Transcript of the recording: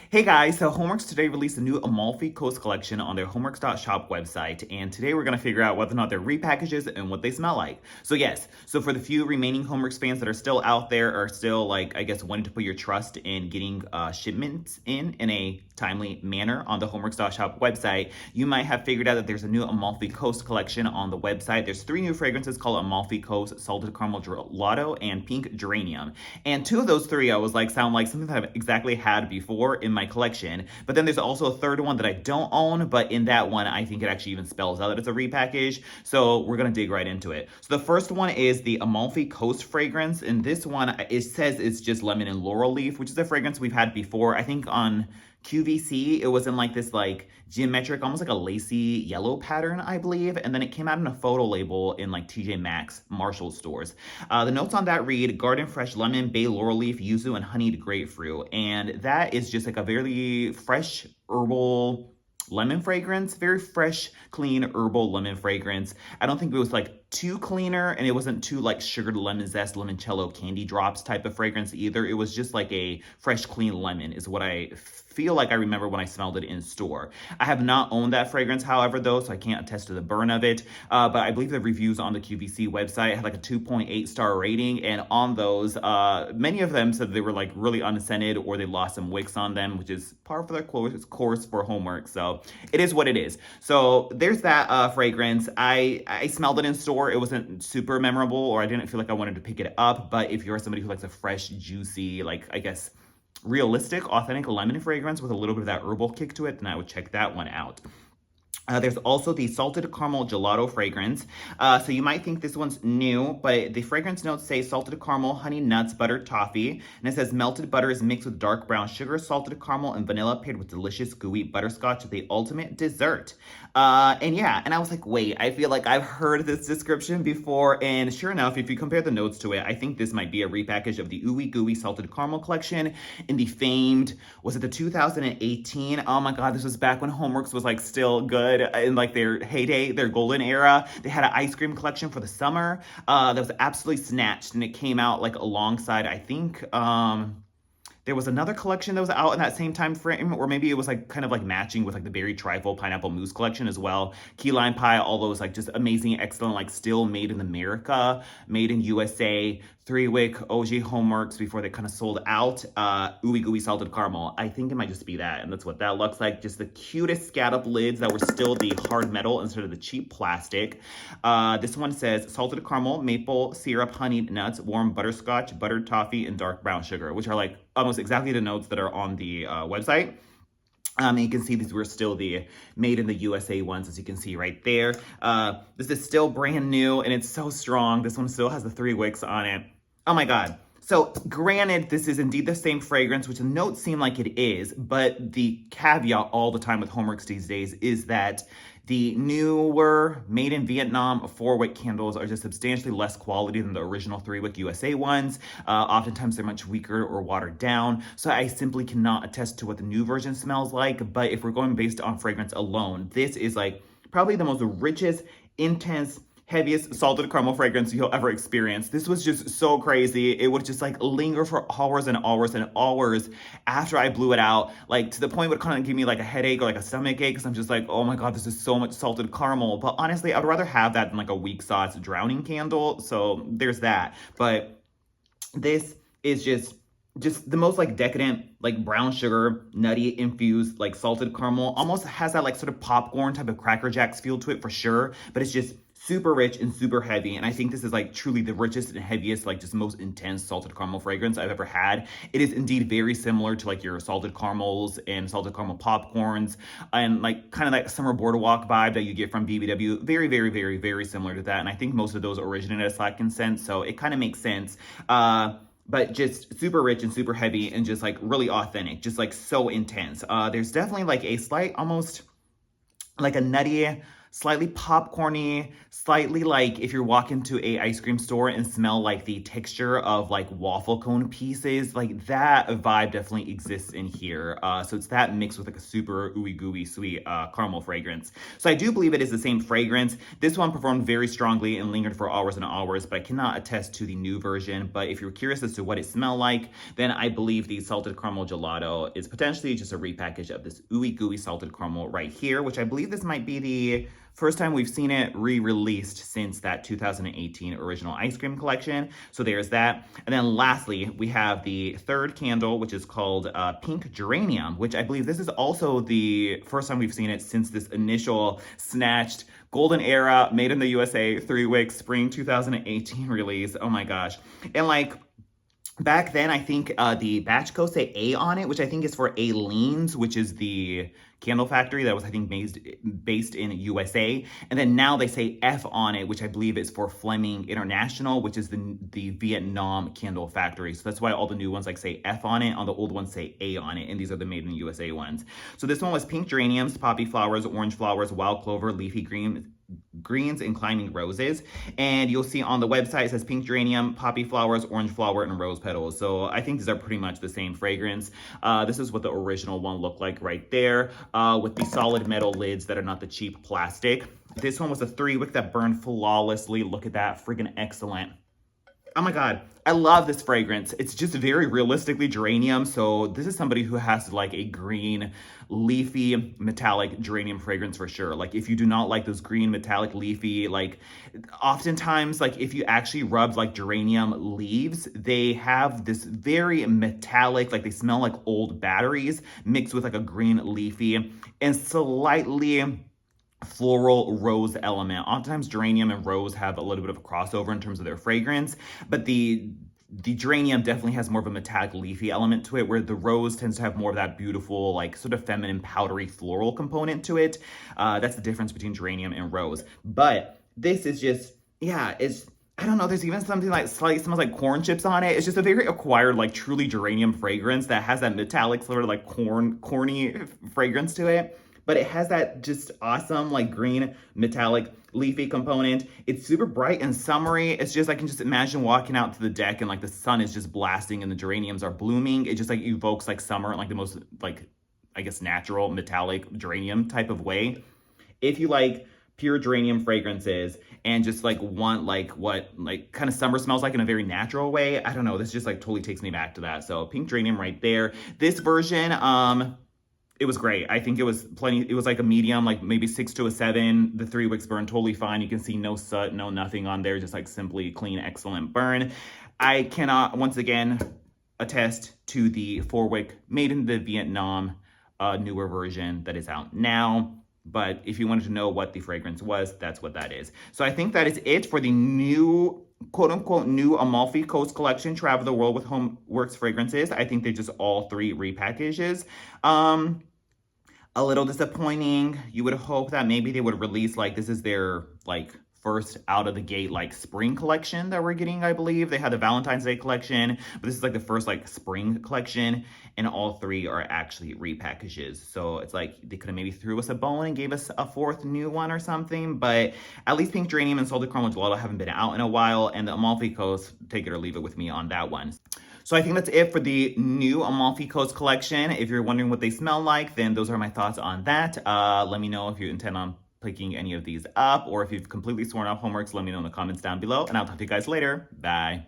Hey guys, so HomeWorx today released a new Amalfi Coast collection on their HomeWorx.shop website, and today we're going to figure out whether or not they're repackages and what they smell like. So for the few remaining HomeWorx fans that are still out there, are still like, I guess, wanting to put your trust in getting shipments in a timely manner on the HomeWorx.shop website, you might have figured out that there's a new Amalfi Coast collection on the website. There's 3 new fragrances called Amalfi Coast, Salted Caramel Gelato, and Pink Geranium. And 2 of those 3 I was like, sound like something that I've exactly had before in my collection. But then there's also a third one that I don't own, but in that one, I think it actually even spells out that it's a repackage. So we're gonna dig right into it. So the first one is the Amalfi Coast fragrance. And this one, it says it's just lemon and laurel leaf, which is a fragrance we've had before. I think on QVC, it was in like this like geometric, almost like a lacy yellow pattern, I believe. And then it came out in a photo label in like TJ Maxx, Marshall stores. The notes on that read garden fresh lemon, bay laurel leaf, yuzu, and honeyed grapefruit. And that is just like a very fresh herbal lemon fragrance, very fresh, clean herbal lemon fragrance. I don't think it was like too cleaner, and it wasn't too like sugared lemon zest, limoncello candy drops type of fragrance either. It was just like a fresh, clean lemon is what I feel like I remember when I smelled it in store. I have not owned that fragrance, however, though, so I can't attest to the burn of it. But I believe the reviews on the QVC website had like a 2.8 star rating, and on those, many of them said they were like really unscented or they lost some wicks on them, which is par for the course for HomeWorx. So it is what it is. So there's that fragrance. I smelled it in store. It wasn't super memorable, or I didn't feel like I wanted to pick it up. But if you're somebody who likes a fresh, juicy, like I guess realistic, authentic lemon fragrance with a little bit of that herbal kick to it, then I would check that one out. There's also the salted caramel gelato fragrance. So you might think this one's new, but the fragrance notes say salted caramel, honey nuts, buttered toffee. And it says melted butter is mixed with dark brown sugar, salted caramel, and vanilla paired with delicious gooey butterscotch, the ultimate dessert. And I was like, wait, I feel like I've heard this description before. And sure enough, if you compare the notes to it, I think this might be a repackage of the Ooey Gooey Salted Caramel collection in the famed, was it the 2018? Oh my God, this was back when HomeWorx was like still good in like their heyday, their golden era. They had an ice cream collection for the summer that was absolutely snatched, and it came out like alongside, I think, there was another collection that was out in that same time frame, or maybe it was like kind of like matching with like the berry trifle pineapple mousse collection as well. Key lime pie, all those like just amazing, excellent, like still made in America, made in USA, 3-wick OG HomeWorx before they kind of sold out. Ooey Gooey Salted Caramel. I think it might just be that, and that's what that looks like. Just the cutest scat-up lids that were still the hard metal instead of the cheap plastic. This one says salted caramel, maple syrup, honeyed nuts, warm butterscotch, buttered toffee, and dark brown sugar, which are like almost exactly the notes that are on the website. You can see these were still the made in the USA ones, as you can see right there. This is still brand new, and it's so strong. This one still has the 3 wicks on it. Oh my God. So granted, this is indeed the same fragrance, which the notes seem like it is, but the caveat all the time with HomeWorx these days is that the newer, made in Vietnam 4-wick candles are just substantially less quality than the original 3-wick USA ones. Oftentimes they're much weaker or watered down. So I simply cannot attest to what the new version smells like. But if we're going based on fragrance alone, this is like probably the most richest, intense, heaviest salted caramel fragrance you'll ever experience. This was just so crazy. It would just like linger for hours and hours and hours after I blew it out, like to the point where it kind of give me like a headache or like a stomach ache, because I'm just like, oh my God, this is so much salted caramel. But honestly, I'd rather have that than like a weak sauce drowning candle. So there's that. But this is just the most like decadent, like brown sugar, nutty infused, like salted caramel. Almost has that like sort of popcorn type of Cracker Jacks feel to it for sure. But it's just super rich and super heavy. And I think this is like truly the richest and heaviest, like just most intense salted caramel fragrance I've ever had. It is indeed very similar to like your salted caramels and salted caramel popcorns, and like kind of that summer boardwalk vibe that you get from BBW. Very, very, very, very similar to that. And I think most of those originated as Slatkin scents, so it kind of makes sense. But just super rich and super heavy and just like really authentic, just like so intense. There's definitely like a slight, almost like a nutty slightly popcorny, slightly like if you're walking to a ice cream store and smell like the texture of like waffle cone pieces, like that vibe definitely exists in here. So it's that mixed with like a super ooey gooey sweet caramel fragrance. So I do believe it is the same fragrance. This one performed very strongly and lingered for hours and hours, but I cannot attest to the new version. But if you're curious as to what it smelled like, then I believe the salted caramel gelato is potentially just a repackage of this ooey gooey salted caramel right here, which I believe this might be the first time we've seen it re-released since that 2018 original ice cream collection. So there's that. And then lastly, we have the third candle, which is called Pink Geranium, which I believe this is also the first time we've seen it since this initial snatched golden era, made in the USA, 3-wick spring 2018 release. Oh my gosh. And like, back then, I think the batch codes say A on it, which I think is for Aleene's, which is the candle factory that was, I think, based in USA. And then now they say F on it, which I believe is for Fleming International, which is the Vietnam candle factory. So that's why all the new ones like say F on it, on the old ones say A on it, and these are the made in USA ones. So this one was pink geraniums, poppy flowers, orange flowers, wild clover, leafy greens, and climbing roses. And you'll see on the website it says pink geranium, poppy flowers, orange flower, and rose petals. So I think these are pretty much the same fragrance. This is what the original one looked like right there, with the solid metal lids that are not the cheap plastic. This one was a 3-wick that burned flawlessly. Look at that, friggin' excellent. Oh my God, I love this fragrance. It's just very realistically geranium. So this is somebody who has like a green, leafy, metallic geranium fragrance for sure. Like if you do not like those green, metallic, leafy, like oftentimes, like if you actually rub like geranium leaves, they have this very metallic, like they smell like old batteries mixed with like a green, leafy, and slightly floral rose element. Oftentimes geranium and rose have a little bit of a crossover in terms of their fragrance, but the geranium definitely has more of a metallic leafy element to it, where the rose tends to have more of that beautiful, like sort of feminine, powdery floral component to it. That's the difference between geranium and rose. But this is just, yeah, it's, I don't know, there's even something like slightly smells like corn chips on it. It's just a very acquired, like truly geranium fragrance that has that metallic sort of like corny fragrance to it. But it has that just awesome, like green, metallic, leafy component. It's super bright and summery. It's just, I can just imagine walking out to the deck and like the sun is just blasting and the geraniums are blooming. It just like evokes like summer in like the most like, I guess, natural, metallic geranium type of way. If you like pure geranium fragrances and just like want like what like kind of summer smells like in a very natural way, I don't know, this just like totally takes me back to that. So pink geranium right there. This version, it was great. I think it was plenty. It was like a medium, like maybe 6 to a 7. The 3-wicks burn totally fine. You can see no soot, no nothing on there. Just like simply clean, excellent burn. I cannot, once again, attest to the 4-wick made in the Vietnam newer version that is out now. But if you wanted to know what the fragrance was, that's what that is. So I think that is it for the new, quote unquote, new Amalfi Coast collection, Travel the World with HomeWorx fragrances. I think they're just all 3 repackages. A little disappointing. You would hope that maybe they would release, like, this is their, like, first out of the gate, like, spring collection that we're getting, I believe. They had the Valentine's Day collection, but this is, like, the first, like, spring collection, and all 3 are actually repackages. So it's like they could have maybe threw us a bone and gave us a 4th new one or something, but at least Pink Geranium and Salted Caramel Gelato haven't been out in a while, and the Amalfi Coast, take it or leave it with me on that one. So I think that's it for the new Amalfi Coast collection. If you're wondering what they smell like, then those are my thoughts on that. Let me know if you intend on picking any of these up, or if you've completely sworn off HomeWorx, let me know in the comments down below, and I'll talk to you guys later. Bye.